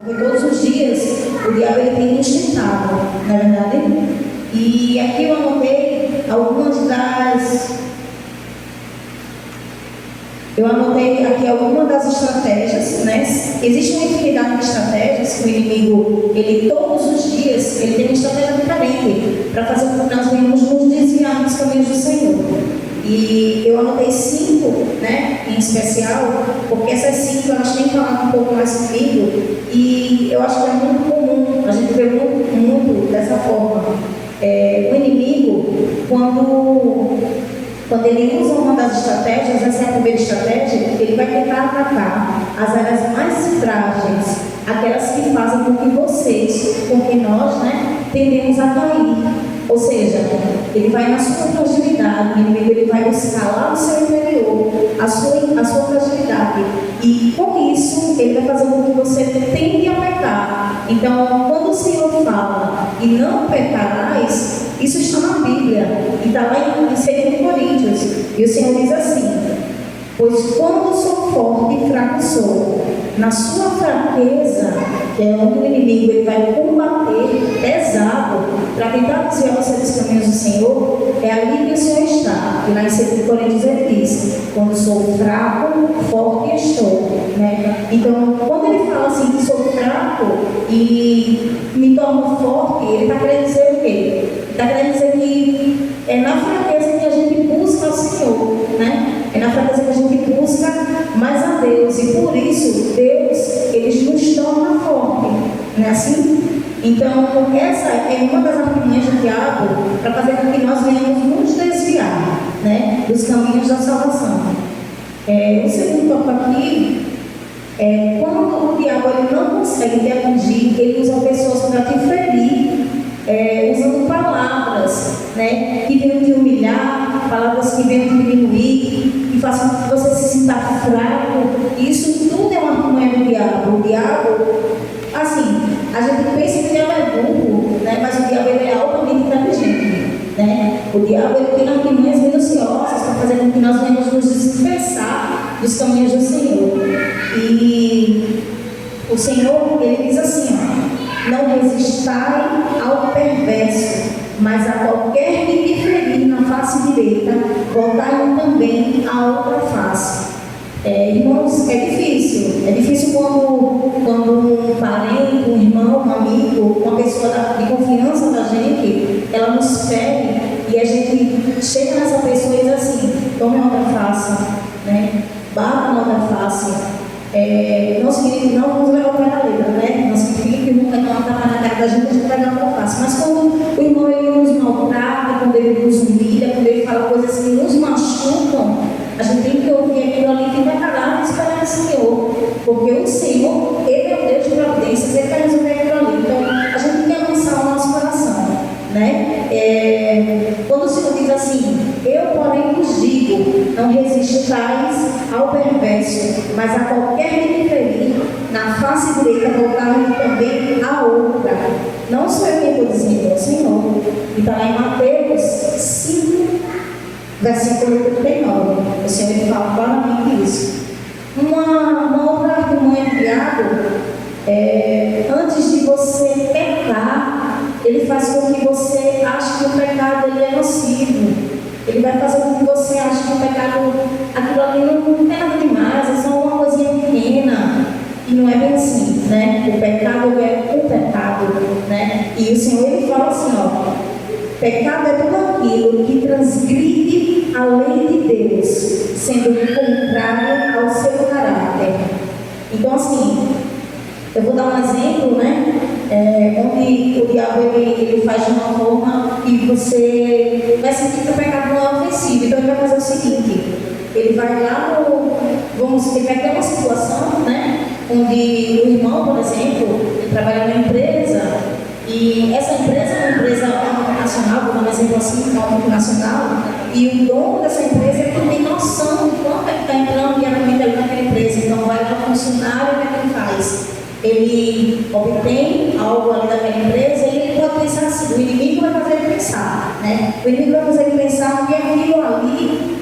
Porque todos os dias o diabo ele tem nos tentado, não é verdade? E aqui eu anotei algumas das estratégias, né? Existe uma infinidade de estratégias que o inimigo, ele todos os dias, ele tem uma estratégia diferente para fazer com que nós venhamos nos desviar dos caminhos do Senhor. E eu anotei 5, né, em especial, porque essas 5 elas têm que falar um pouco mais comigo, e eu acho que é muito comum, a gente vê muito dessa forma. O inimigo, quando ele usa uma das estratégias, essa é a primeira estratégia, ele vai tentar atacar as áreas mais frágeis, aquelas que fazem com que nós, né, tendemos a cair. Ou seja, ele vai na sua fragilidade, o inimigo ele vai buscar lá no seu interior a sua fragilidade. E com isso, ele vai fazer com que você tende a pecar. Então, quando o Senhor fala e não pecarás, isso está na Bíblia, e está lá em 2 Coríntios. E o Senhor diz assim: pois quando sou forte e fraco sou, na sua fraqueza, que é onde o inimigo ele vai combater pesado para tentar desviar você dos caminhos do Senhor, é ali que o Senhor está. E lá em 2 Coríntios ele diz: quando sou fraco, forte estou, né? Então, quando ele fala assim que sou fraco e me torno forte, ele está querendo dizer o quê? Está querendo dizer que é na fraqueza que a gente busca o Senhor, né? É na fraqueza que a gente busca mais a Deus, e por isso Deus, ele nos torna forte, não é assim? Então, essa é uma das artimanhas do diabo para fazer com que nós venhamos nos desviar, né, dos caminhos da salvação. O segundo tópico aqui é quando o diabo ele não consegue te atingir, ele usa pessoas para te ferir, usando palavras, né, que venham te humilhar, palavras que venham te diminuir, que façam com que você se sinta fraco. Isso tudo é uma artimanha do diabo. O diabo, assim, a gente pensa que o diabo é burro, né, mas o diabo ele é altamente inteligente, né? O diabo ele tem artimanhas minuciosas para fazer com que nós venhamos nos dispersar dos caminhos do Senhor. E o Senhor, ele diz assim, ó: não resistai ao perverso, mas a qualquer que te ferir na face direita, voltai também a outra face. Irmãos, é difícil quando um parente, um irmão, um amigo, uma pessoa de confiança da gente, ela nos fere e a gente chega nessa pessoa e diz assim: tome outra face, né? Bata na outra face. Não significa que não vamos levar o pé da letra, né? Não significa que nunca dá uma tapa na cara da gente, a gente vai dar outra face. Mas quando o irmão ele nos maltrata, quando ele nos humilha, quando ele fala coisas que nos machucam, a gente tem que ouvir aquilo ali, que vai calar e esperar o Senhor, porque o Senhor, ele é o Deus de providências, ele vai resolver aquilo ali. Então a gente tem que avançar o nosso coração, né? Quando o Senhor diz assim: eu porém vos digo, não resistais ao perverso, mas a qualquer que te ferir na face direita, voltai também a outra. Não sou eu quem vou dizer, é o Senhor. E está lá em Mateus 5, versículo 39. O Senhor ele fala claramente isso. Uma outra artimanha do diabo, antes de você pecar, ele faz com que você ache que o pecado ele é nocivo. Ele vai fazer com que você ache que o pecado, aquilo ali não é nada demais, é só uma coisinha pequena. E não é bem assim, né? O pecado é um pecado, né? E o Senhor ele fala assim, ó: pecado é tudo aquilo que transgride a lei de Deus, sendo contrário ao seu caráter. Então, assim, eu vou dar um exemplo, né? Onde o diabo ele faz de uma forma que você vai sentir que o pecado não é ofensivo. Então, ele vai fazer o seguinte: ele vai lá ele vai ter uma situação, né? Onde o irmão, por exemplo, ele trabalha numa empresa, e essa empresa é uma empresa multinacional, vou dar um exemplo assim, uma multinacional, e o dono dessa empresa ele não tem noção de quanto está entrando diariamente ali naquela empresa. Então vai lá o funcionário, o que é que ele faz? Ele obtém algo ali daquela empresa e ele pode pensar assim: o inimigo vai fazer ele pensar, né? O inimigo vai fazer ele pensar que aquilo ali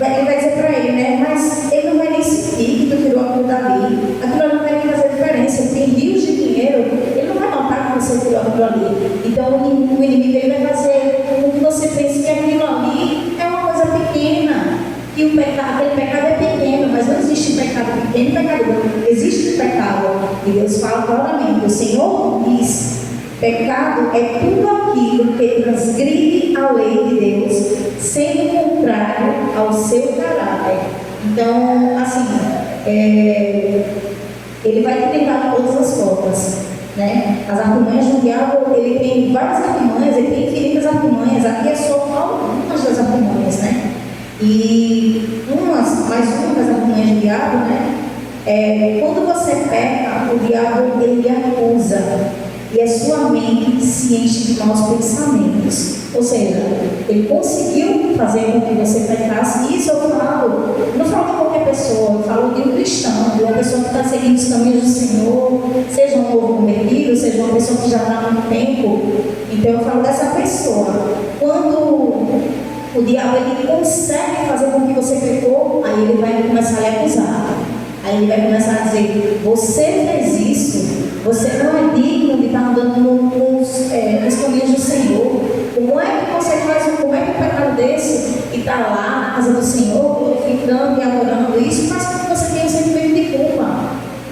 ele vai dizer para ele, né? Mas ele não vai nem sentir que tu tirou aquilo dali, aquilo não vai nem fazer E Deus fala claramente: o Senhor diz, pecado é tudo aquilo que transgride a lei de Deus, sendo contrário ao seu caráter. Então, assim, ele vai te tentar de todas as formas, né? As artimanhas do diabo, ele tem várias artimanhas, ele tem infinitas artimanhas. Aqui é só algumas das artimanhas, né? E mais uma das artimanhas do diabo, né? Quando você peca, o diabo ele lhe acusa e a sua mente se enche de maus pensamentos. Ou seja, ele conseguiu fazer com que você pecasse. E isso eu falo, não falo de qualquer pessoa, eu falo de um cristão, de uma pessoa que está seguindo os caminhos do Senhor, seja um novo convertido, seja uma pessoa que já está há muito tempo. Então eu falo dessa pessoa. Quando o diabo ele consegue fazer com que você pecou, aí ele vai começar a lhe acusar. Aí ele vai começar a dizer: você fez isso, você não é digno de estar andando nos caminhos do Senhor. Como é que você faz como é que um pecado desse e está lá na casa do Senhor, glorificando e adorando? Isso faz com que você tenha um sentimento de culpa,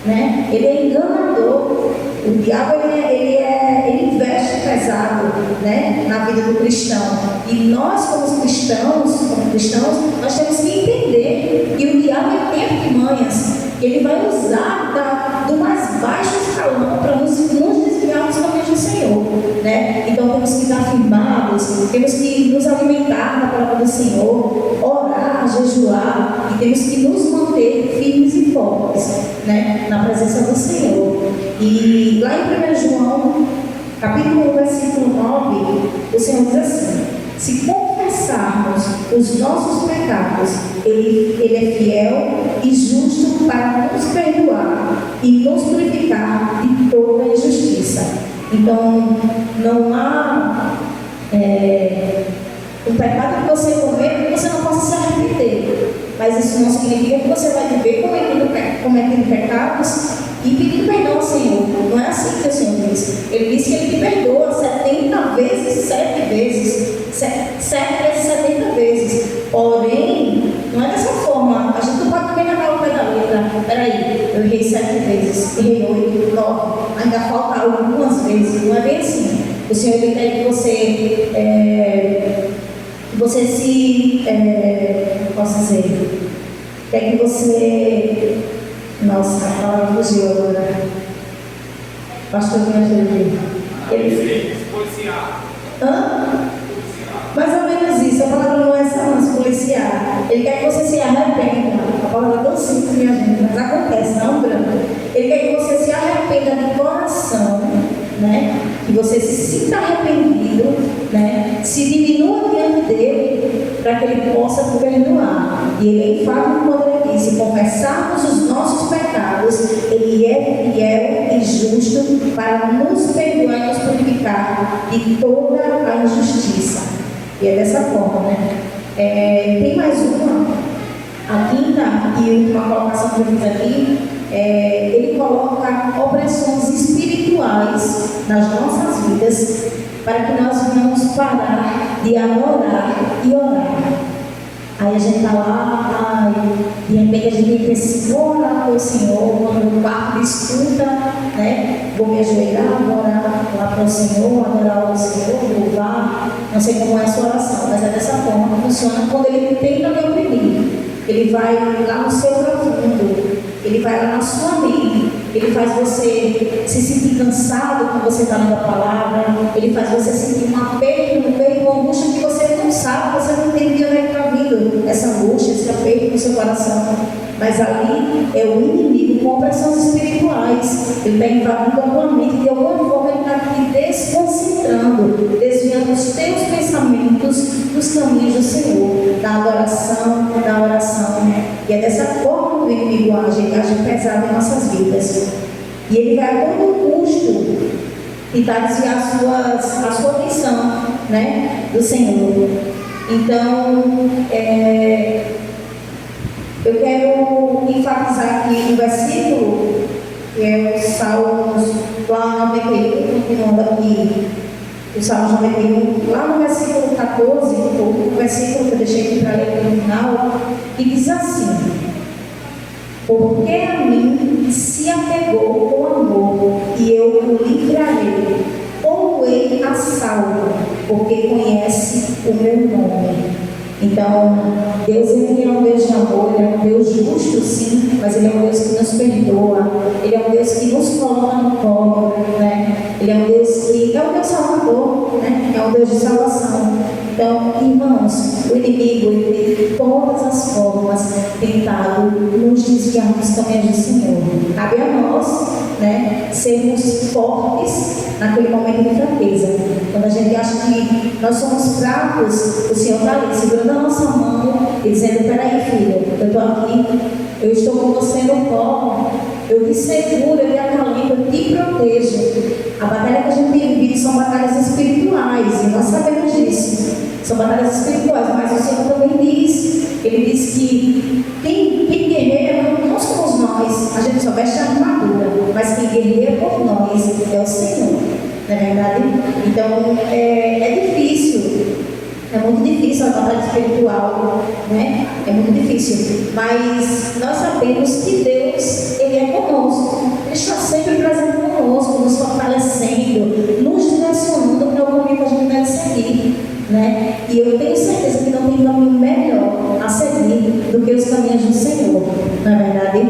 né? Ele é enganador. O diabo ele investe pesado, né, na vida do cristão. E nós, como cristãos, nós temos que entender que o diabo tem artimanhas. Ele vai usar do mais baixo escalão para nos desviar dos caminhos do Senhor, né? Então temos que estar firmados, temos que nos alimentar na palavra do Senhor, orar, jejuar, e temos que nos manter firmes e fortes, né, na presença do Senhor. E lá em 1 João, capítulo 1, versículo 9, o Senhor diz assim: se confessarmos os nossos pecados, Ele é fiel e justo para nos perdoar e nos purificar de toda injustiça. Então, não há um pecado que você comer que você não possa se arrepender. Mas isso não significa que você vai viver cometendo pecados e pedindo perdão ao Senhor. Não é assim que o Senhor diz. Ele diz que Ele te perdoa 70 vezes, 7 vezes, 7 vezes, 70 vezes. Porém, não é dessa forma. A gente não pode também naquela pé da letra. Peraí, eu errei 7 vezes, errei 8, 9, ainda falta algumas vezes. Não é bem assim. O Senhor ele quer que você se, posso dizer, quer que você, nossa, a palavra fugiu agora. Pastor, me ajude. Ele policiar. Hã? Mais ou menos isso. A palavra não é essa, não, se policiar. Ele quer que você se arrependa. A palavra é tão simples, minha gente, mas acontece, não, branco. Ele quer que você se arrependa de coração, né? Que você se sinta arrependido, né? Se diminua diante dele, para que ele possa te perdoar. E ele é enfático quando ele diz: se confessarmos os nossos pecados, ele é fiel e justo para nos perdoar e nos purificar de toda a injustiça. E é dessa forma, né? Tem mais uma, a quinta e última colocação que eu fiz aqui. Ele coloca opressões espirituais nas nossas vidas para que nós venhamos parar de adorar e orar. Aí a gente está lá, de repente a gente tem que orar para o Senhor, quando no quarto de escuta, né? Vou me ajoelhar, vou orar lá para o Senhor, adorar ao Senhor, louvar. Não sei como é a sua oração, mas é dessa forma que funciona quando ele tenta me oprimir. Ele vai lá no seu profundo, ele vai lá na sua mente, ele faz você se sentir cansado quando você está lendo a palavra, ele faz você sentir um aperto no peito, uma angústia que você não sabe, você não entende de onde é que está vindo essa angústia, esse aperto no seu coração. Mas ali é o inimigo com opressões espirituais. Ele está invadindo a tua mente, de alguma forma ele está te desconcentrando, desviando os teus pensamentos dos caminhos do Senhor, da adoração, da oração, né? E é dessa forma que o inimigo age pesado em nossas vidas. E ele vai a todo custo tentar desviar a sua atenção, né, do Senhor. Então, eu quero enfatizar aqui um versículo, que é o Salmos, lá no 91, continuando aqui, o Salmos 91, lá no versículo 14, o versículo que eu deixei aqui para ler no final, que diz assim: porque a mim se apegou com porque conhece o meu nome. Então, Deus ele é um Deus de amor, Ele é um Deus justo, sim, mas Ele é um Deus que nos perdoa, Ele é um Deus que nos coloca no colo, né? Ele é um Deus que é um Deus salvador, né? É um Deus de salvação. Então, irmãos, o inimigo, ele de todas as formas tentado nos desviar dos caminhos do Senhor. Cabe a nós, né, sermos fortes naquele momento de fraqueza. Quando a gente acha que nós somos fracos, o Senhor está ali segurando a nossa mão e dizendo: peraí, filho, eu estou aqui, eu estou com você no colo, eu te seguro, eu te acalento, eu te protejo. A batalha que a gente tem vivido são batalhas espirituais, e nós sabemos disso. São batalhas espirituais, mas o Senhor também diz, Ele diz que quem guerreia não somos nós, a gente só veste a armadura, mas quem guerreia por nós é o Senhor, não é verdade? Então, é difícil, é muito difícil a batalha espiritual, né? É muito difícil, mas nós sabemos que Deus, Ele é conosco, Ele está sempre presente conosco, nos fortalecendo, nos direcionando para o caminho que a gente deve seguir, né? E eu tenho certeza que não tem caminho melhor a seguir do que os caminhos do Senhor, não é verdade?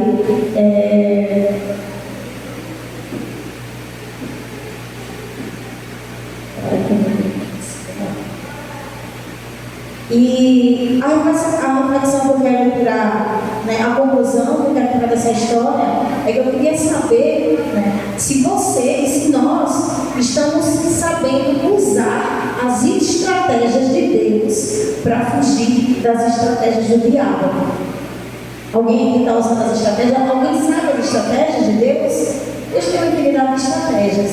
E a reflexão que eu quero tirar, né, a conclusão que eu quero tirar dessa história é que eu queria saber, né, se vocês, se nós estamos sabendo usar as estratégias de Deus para fugir das estratégias do diabo. Alguém que está usando as estratégias? Alguém sabe as estratégias de Deus? Deus tem uma infinidade de estratégias.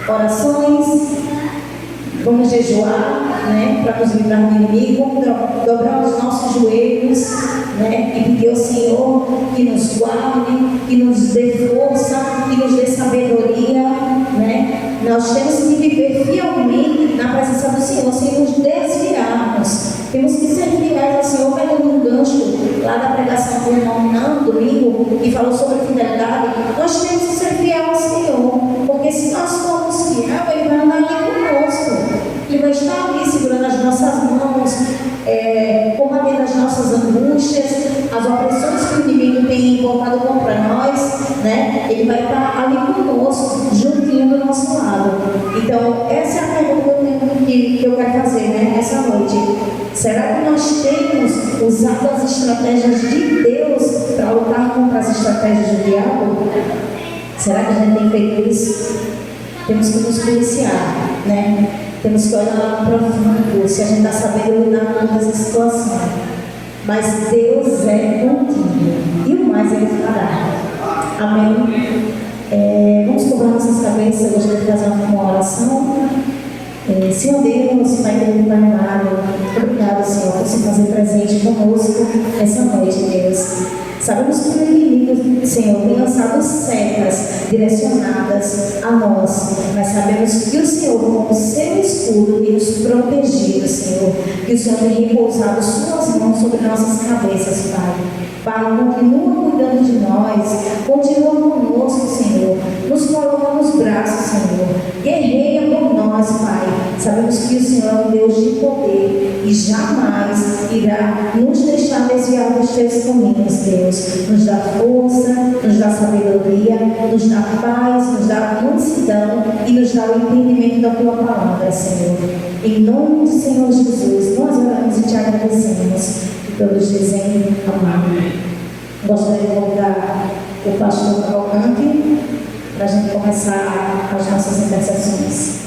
Orações, vamos jejuar, né, para nos livrar do inimigo, vamos dobrar os nossos joelhos, né, e pedir ao Senhor que nos guarde, que nos dê força, que nos dê sabedoria, né. Nós temos que viver fielmente na presença do Senhor, sem nos desviarmos. Temos que ser fiéis ao Senhor, pegando um gancho lá da pregação do irmão domingo, que falou sobre fidelidade. Nós temos que ser fiéis ao Senhor, porque se nós formos fiéis, Ele vai andar ali conosco. Ele vai estar ali segurando as nossas mãos, combatendo as nossas angústias, as opressões que o inimigo tem colocado contra nós, né? Ele vai estar ali conosco, juntinho do nosso lado. Então, essa é a pergunta que eu quero fazer, né, essa noite. Será que nós temos usado as estratégias de Deus para lutar contra as estratégias do diabo? Será que a gente tem feito isso? Temos que nos policiar, né? Temos que olhar lá no profundo, se a gente está sabendo lidar com todas as situações. Mas Deus é contigo, e o mais Ele fará. Amém? Vamos cobrar nossas cabeças. Eu gostaria de fazer uma oração. Senhor Deus, Pai querido, Pai amado, obrigado, Senhor, por se fazer presente conosco essa noite, Deus. Sabemos que o inimigo, Senhor, tem lançado setas direcionadas a nós, mas sabemos que o Senhor, como seu escudo, tem nos protegido, Senhor, que o Senhor tem repousado suas mãos sobre nossas cabeças, Pai. Pai, continua cuidando de nós, continua conosco, Senhor, nos coloca nos braços, Senhor, guerreia por nós, Pai. Sabemos que o Senhor é um Deus de poder e jamais irá nos deixar desviar dos teus caminhos, Deus. Nos dá força, nos dá sabedoria, nos dá paz, nos dá mansidão e nos dá o entendimento da tua palavra, Senhor. Em nome do Senhor Jesus, nós oramos e te agradecemos. E todos dizem amém. Gostaria de convidar o pastor Cavalcante para a gente começar as nossas intercessões.